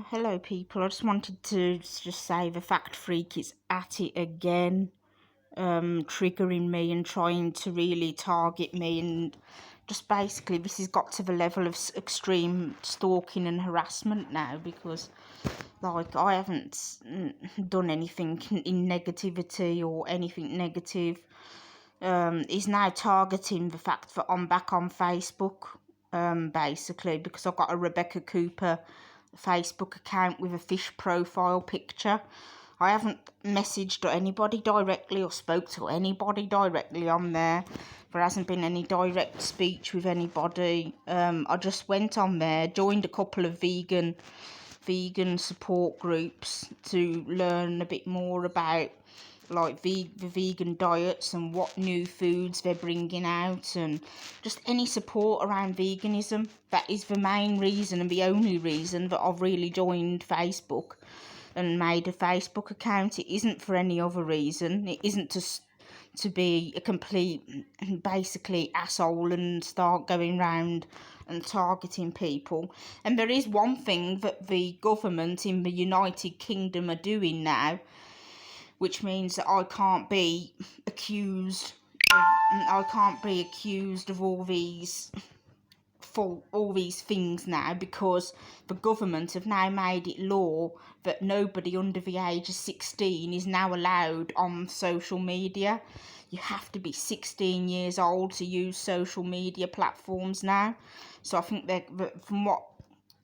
Hello people, I just wanted to just say the fact freak is at it again, triggering me and trying to really target me, and just basically this has got to the level of extreme stalking and harassment now, because like I haven't done anything in negativity or anything negative. He's now targeting the fact that I'm back on Facebook, basically because I've got a Rebecca Cooper Facebook account with a fish profile picture. I haven't messaged anybody directly or spoke to anybody directly on there. There hasn't been any direct speech with anybody. I just went on there, joined a couple of vegan support groups to learn a bit more about like the vegan diets and what new foods they're bringing out, and just any support around veganism. That is the main reason and the only reason that I've really joined Facebook and made a Facebook account. It isn't for any other reason. It isn't to be a complete basically asshole and start going round and targeting people. And there is one thing that the government in the United Kingdom are doing now, which means that I can't be accused of all these things now, because the government have now made it law that nobody under the age of 16 is now allowed on social media. You have to be 16 years old to use social media platforms now. So I think that from what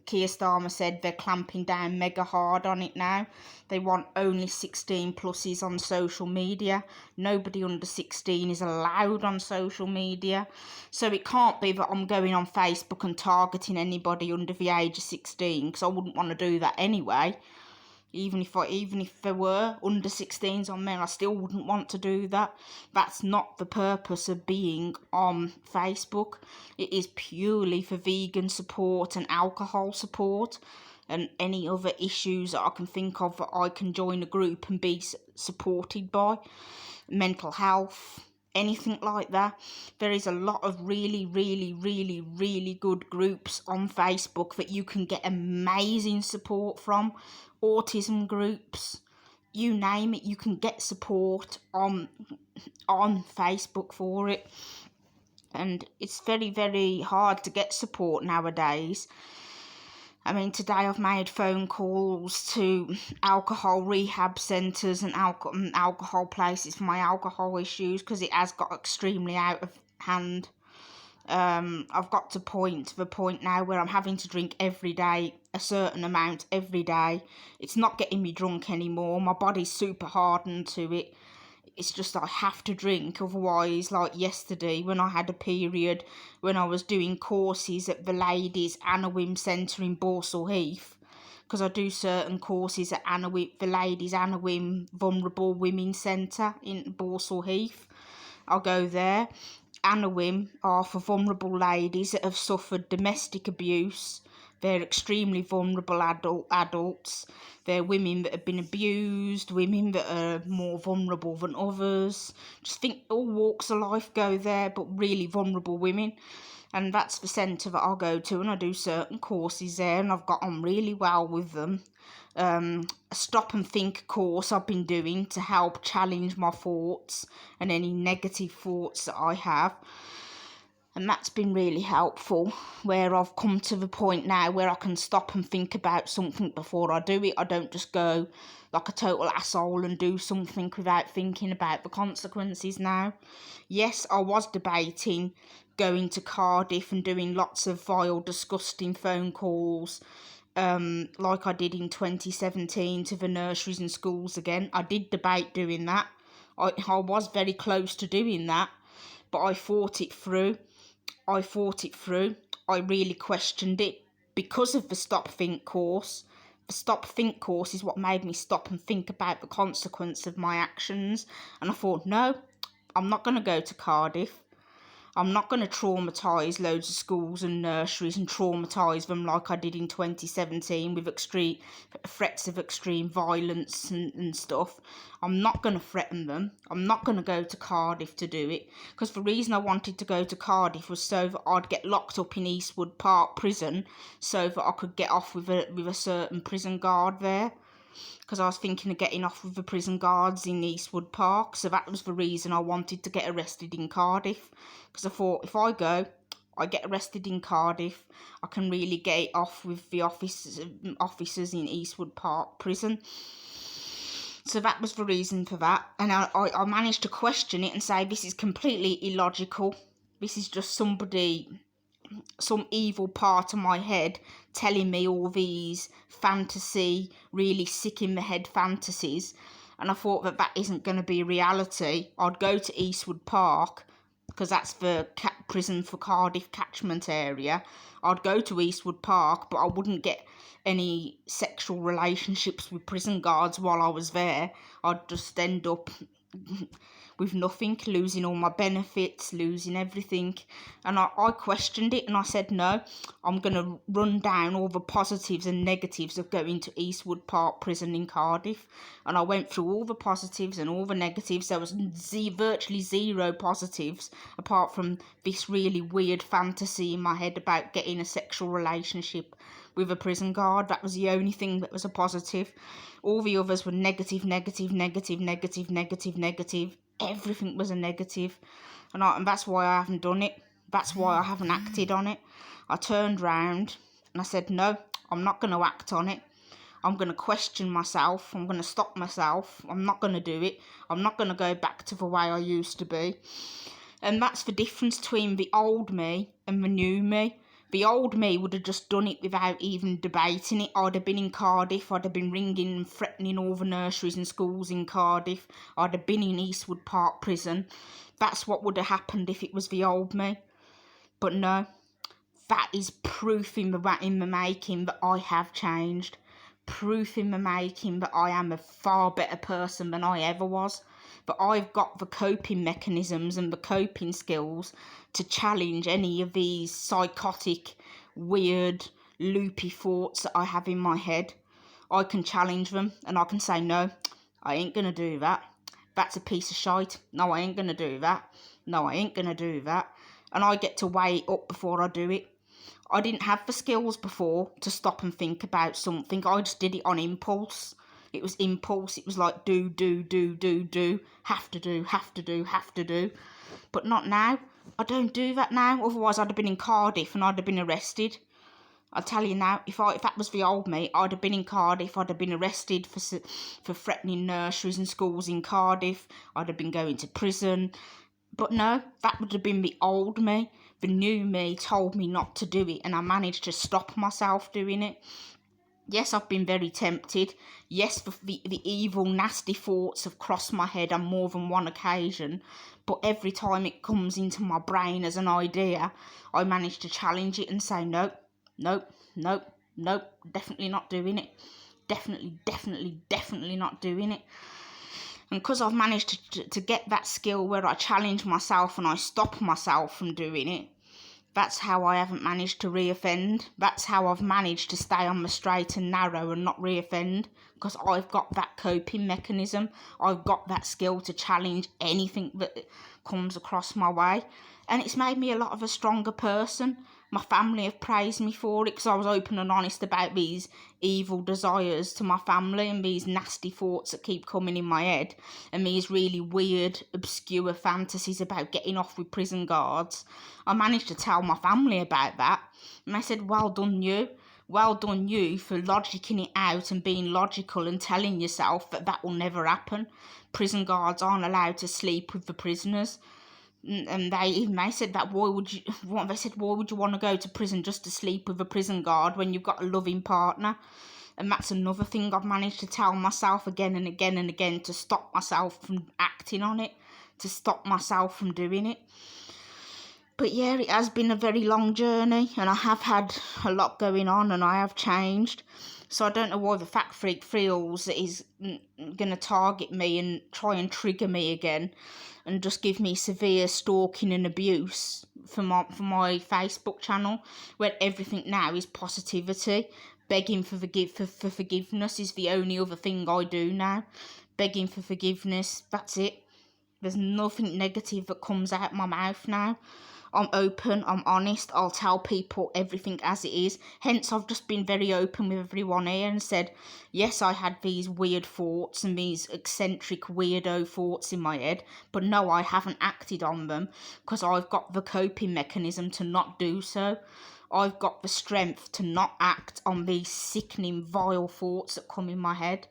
Keir Starmer said, they're clamping down mega hard on it now. They want only 16 pluses on social media. Nobody under 16 is allowed on social media. So it can't be that I'm going on Facebook and targeting anybody under the age of 16, because I wouldn't want to do that anyway. Even if there were under 16s on there, I still wouldn't want to do that. That's not the purpose of being on Facebook. It is purely for vegan support and alcohol support and any other issues that I can think of that I can join a group and be supported by. Mental health, anything like that. There is a lot of really good groups on Facebook that you can get amazing support from. Autism groups, you name it, you can get support on Facebook for it. And it's very hard to get support nowadays. I mean, today I've made phone calls to alcohol rehab centres and alcohol places for my alcohol issues, because it has got extremely out of hand. I've got to the point now where I'm having to drink every day, a certain amount every day. It's not getting me drunk anymore. My body's super hardened to it. It's just I have to drink, otherwise, like yesterday when I had a period, when I was doing courses at the Ladies Anawim Centre in Borsall Heath, because I do certain courses at the Ladies Anawim Vulnerable Women Centre in Borsall Heath. I'll go there. Anawim are for vulnerable ladies that have suffered domestic abuse. They're extremely vulnerable adults. They're women that have been abused, women that are more vulnerable than others. Just think all walks of life go there, but really vulnerable women. And that's the centre that I'll go to, and I do certain courses there, and I've got on really well with them. A stop and think course I've been doing to help challenge my thoughts and any negative thoughts that I have. And that's been really helpful, where I've come to the point now where I can stop and think about something before I do it. I don't just go like a total asshole and do something without thinking about the consequences now. Yes, I was debating going to Cardiff and doing lots of vile, disgusting phone calls, like I did in 2017 to the nurseries and schools again. I did debate doing that. I was very close to doing that, but I fought it through. I really questioned it because of the Stop Think course. The Stop Think course is what made me stop and think about the consequence of my actions. And I thought, no, I'm not going to go to Cardiff. I'm not going to traumatise loads of schools and nurseries and traumatise them like I did in 2017 with extreme threats of extreme violence and stuff. I'm not going to threaten them. I'm not going to go to Cardiff to do it, because the reason I wanted to go to Cardiff was so that I'd get locked up in Eastwood Park prison, so that I could get off with a certain prison guard there, because I was thinking of getting off with the prison guards in Eastwood Park. So that was the reason I wanted to get arrested in Cardiff, because I thought if I go, I get arrested in Cardiff, I can really get it off with the officers in Eastwood Park prison. So that was the reason for that. And I managed to question it and say, this is completely illogical. This is just some evil part of my head telling me all these fantasy, really sick in the head fantasies. And I thought that isn't going to be reality. I'd go to Eastwood Park, because that's the prison for Cardiff catchment area. I'd go to Eastwood Park, but I wouldn't get any sexual relationships with prison guards while I was there. I'd just end up with nothing, losing all my benefits, losing everything. And I questioned it, and I said, no, I'm going to run down all the positives and negatives of going to Eastwood Park prison in Cardiff. And I went through all the positives and all the negatives. There was virtually zero positives, apart from this really weird fantasy in my head about getting a sexual relationship with a prison guard. That was the only thing that was a positive. All the others were negative, negative, negative, negative, negative, negative. Everything was a negative. And that's why I haven't done it. That's why I haven't acted on it. I turned round and I said, no, I'm not going to act on it. I'm going to question myself. I'm going to stop myself. I'm not going to do it. I'm not going to go back to the way I used to be. And that's the difference between the old me and the new me. The old me would have just done it without even debating it. I'd have been in Cardiff. I'd have been ringing and threatening all the nurseries and schools in Cardiff. I'd have been in Eastwood Park prison. That's what would have happened if it was the old me. But no, that is proof in the making that I have changed. Proof in the making that I am a far better person than I ever was. But I've got the coping mechanisms and the coping skills to challenge any of these psychotic, weird, loopy thoughts that I have in my head. I can challenge them, and I can say, no, I ain't going to do that. That's a piece of shite. No, I ain't going to do that. No, I ain't going to do that. And I get to weigh it up before I do it. I didn't have the skills before to stop and think about something. I just did it on impulse. It was impulse. It was like do, have to do. But not now. I don't do that now. Otherwise, I'd have been in Cardiff and I'd have been arrested. I'll tell you now, if that was the old me, I'd have been in Cardiff. I'd have been arrested for threatening nurseries and schools in Cardiff. I'd have been going to prison. But no, that would have been the old me. The new me told me not to do it, and I managed to stop myself doing it. Yes, I've been very tempted. Yes, the evil, nasty thoughts have crossed my head on more than one occasion. But every time it comes into my brain as an idea, I manage to challenge it and say, nope, definitely not doing it. Definitely not doing it. And because I've managed to get that skill where I challenge myself and I stop myself from doing it, that's how I haven't managed to reoffend. That's how I've managed to stay on the straight and narrow and not reoffend, because I've got that coping mechanism. I've got that skill to challenge anything that comes across my way. And it's made me a lot of a stronger person. My family have praised me for it, because I was open and honest about these evil desires to my family and these nasty thoughts that keep coming in my head and these really weird, obscure fantasies about getting off with prison guards. I managed to tell my family about that, and they said, well done you. Well done you for logicking it out and being logical and telling yourself that will never happen. Prison guards aren't allowed to sleep with the prisoners. And they said that why would you want to go to prison just to sleep with a prison guard when you've got a loving partner? And that's another thing I've managed to tell myself again and again and again, to stop myself from acting on it, to stop myself from doing it. But yeah, it has been a very long journey, and I have had a lot going on, and I have changed. So I don't know why the fat freak feels that he's going to target me and try and trigger me again and just give me severe stalking and abuse for my Facebook channel, where everything now is positivity. Begging for forgiveness is the only other thing I do now. Begging for forgiveness, that's it. There's nothing negative that comes out my mouth now. I'm open, I'm honest, I'll tell people everything as it is. Hence, I've just been very open with everyone here and said, yes, I had these weird thoughts and these eccentric weirdo thoughts in my head, but no, I haven't acted on them because I've got the coping mechanism to not do so. I've got the strength to not act on these sickening, vile thoughts that come in my head.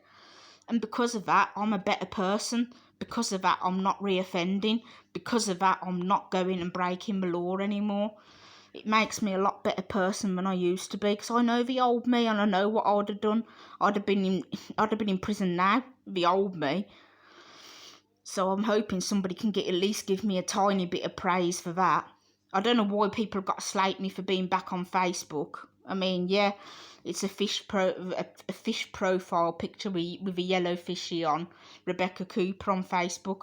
And because of that, I'm a better person. Because of that, I'm not reoffending. Because of that, I'm not going and breaking the law anymore. It makes me a lot better person than I used to be, because I know the old me and I know what I'd have done. I'd have been in prison now, the old me. So I'm hoping somebody can at least give me a tiny bit of praise for that. I don't know why people have got to slate me for being back on Facebook. I mean, yeah, it's a fish profile picture with a yellow fishy on, Rebecca Cooper on Facebook.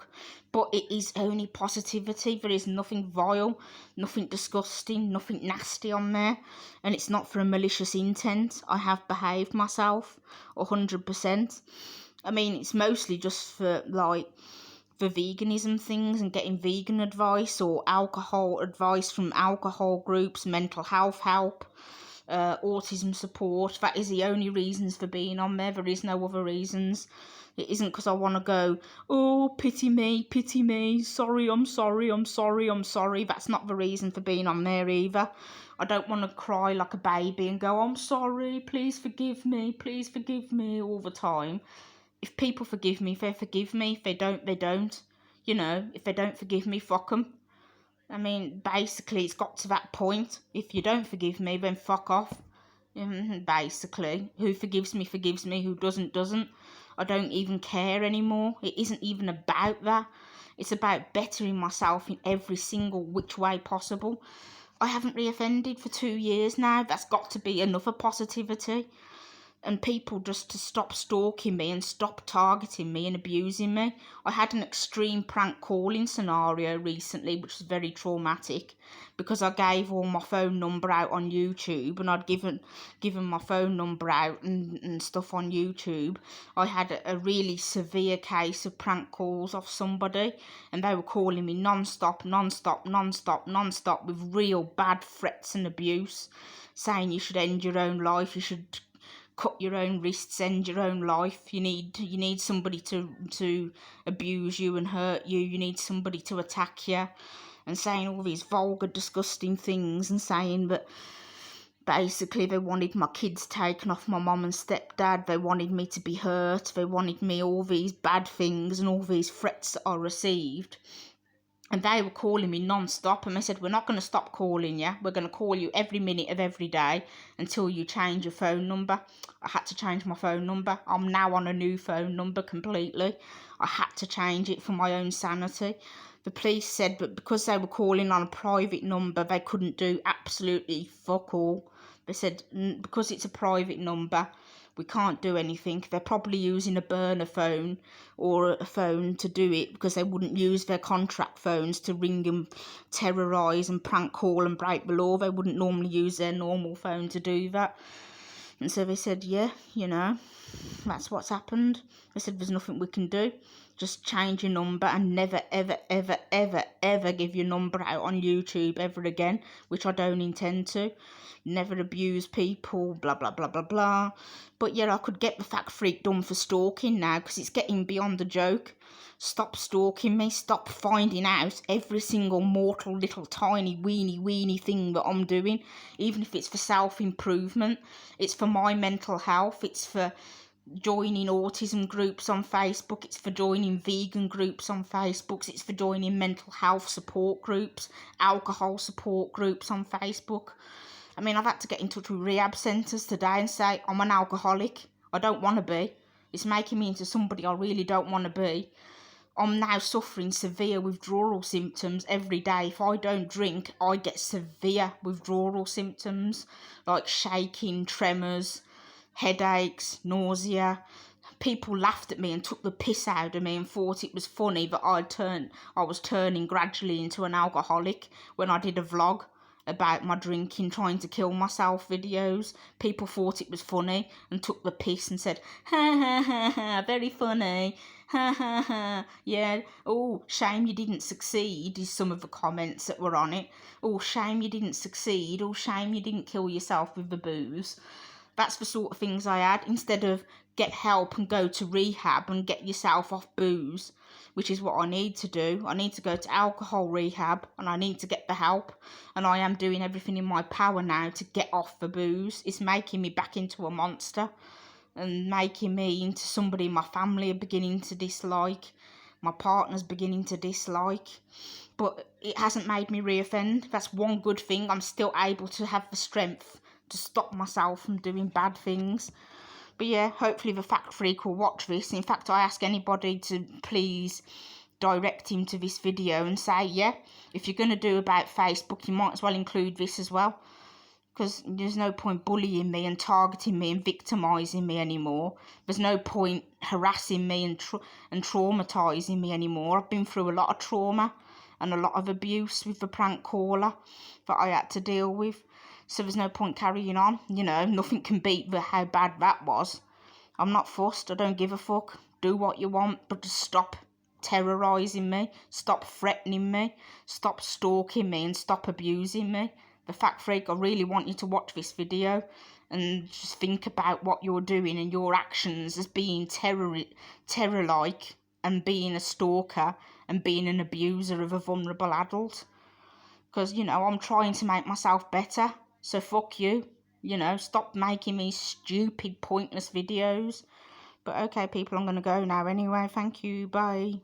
But it is only positivity. There is nothing vile, nothing disgusting, nothing nasty on there. And it's not for a malicious intent. I have behaved myself 100%. I mean, it's mostly just for, like, for veganism things and getting vegan advice or alcohol advice from alcohol groups, mental health help, autism support. That is the only reasons for being on there. There is no other reasons. It isn't because I want to go, oh, pity me, sorry, I'm sorry. That's not the reason for being on there either. I don't want to cry like a baby and go, I'm sorry, please forgive me all the time. If people forgive me, they forgive me. If they don't, they don't. You know, if they don't forgive me, fuck them. I mean, basically, it's got to that point. If you don't forgive me, then fuck off. Basically, who forgives me, forgives me. Who doesn't, doesn't. I don't even care anymore. It isn't even about that. It's about bettering myself in every single which way possible. I haven't reoffended for 2 years now. That's got to be another positivity. And people just to stop stalking me and stop targeting me and abusing me. I had an extreme prank calling scenario recently, which was very traumatic, because I gave all my phone number out on YouTube, and I'd given my phone number out and stuff on YouTube. I had a really severe case of prank calls off somebody, and they were calling me non-stop with real bad threats and abuse, saying you should end your own life, you should cut your own wrists, end your own life. You need somebody to abuse you and hurt you. You need somebody to attack you, and saying all these vulgar, disgusting things, and saying that basically they wanted my kids taken off my mum and stepdad. They wanted me to be hurt. They wanted me all these bad things and all these threats that I received. And they were calling me non-stop, and they said, we're not going to stop calling you. We're going to call you every minute of every day until you change your phone number. I had to change my phone number. I'm now on a new phone number completely. I had to change it for my own sanity. The police said that because they were calling on a private number, they couldn't do absolutely fuck all. They said, because it's a private number, we can't do anything. They're probably using a burner phone or a phone to do it, because they wouldn't use their contract phones to ring and terrorise and prank call and break the law. They wouldn't normally use their normal phone to do that. And so they said, yeah, that's what's happened. They said, there's nothing we can do. Just change your number and never, ever give your number out on YouTube ever again, which I don't intend to. Never abuse people, blah, blah, blah, blah, blah. But yeah, I could get the fact freak done for stalking now, because it's getting beyond a joke. Stop stalking me. Stop finding out every single mortal little tiny weeny thing that I'm doing, even if it's for self-improvement. It's for my mental health. It's for joining autism groups on Facebook. It's for joining vegan groups on Facebook. It's for joining mental health support groups, alcohol support groups on Facebook. I mean, I've had to get in touch with rehab centres today and say, I'm an alcoholic. I don't want to be. It's making me into somebody I really don't want to be. I'm now suffering severe withdrawal symptoms every day. If I don't drink, I get severe withdrawal symptoms like shaking, tremors, headaches, nausea, People laughed at me and took the piss out of me and thought it was funny that I was turning gradually into an alcoholic when I did a vlog about my drinking, trying to kill myself videos. People thought it was funny and took the piss and said, ha ha ha ha, very funny, ha ha ha, yeah, oh, shame you didn't succeed, is some of the comments that were on it. Oh, shame you didn't succeed, oh, shame you didn't kill yourself with the booze. That's the sort of things I had, instead of get help and go to rehab and get yourself off booze, which is what I need to do. I need to go to alcohol rehab and I need to get the help, and I am doing everything in my power now to get off the booze. It's making me back into a monster and making me into somebody my family are beginning to dislike, my partner's beginning to dislike. But it hasn't made me reoffend. That's one good thing. I'm still able to have the strength to stop myself from doing bad things. But yeah, hopefully the Fact Freak will watch this. In fact, I ask anybody to please direct him to this video and say, yeah, if you're going to do about Facebook, you might as well include this as well. Because there's no point bullying me and targeting me and victimising me anymore. There's no point harassing me and traumatising me anymore. I've been through a lot of trauma and a lot of abuse with the prank caller that I had to deal with. So there's no point carrying on. You know, nothing can beat how bad that was. I'm not fussed. I don't give a fuck. Do what you want, but just stop terrorising me. Stop threatening me. Stop stalking me and stop abusing me. The Fact Freak, I really want you to watch this video and just think about what you're doing and your actions as being terror-like and being a stalker and being an abuser of a vulnerable adult. Because, you know, I'm trying to make myself better. So fuck you. You know, stop making me stupid, pointless videos. But okay, people, I'm going to go now anyway. Thank you. Bye.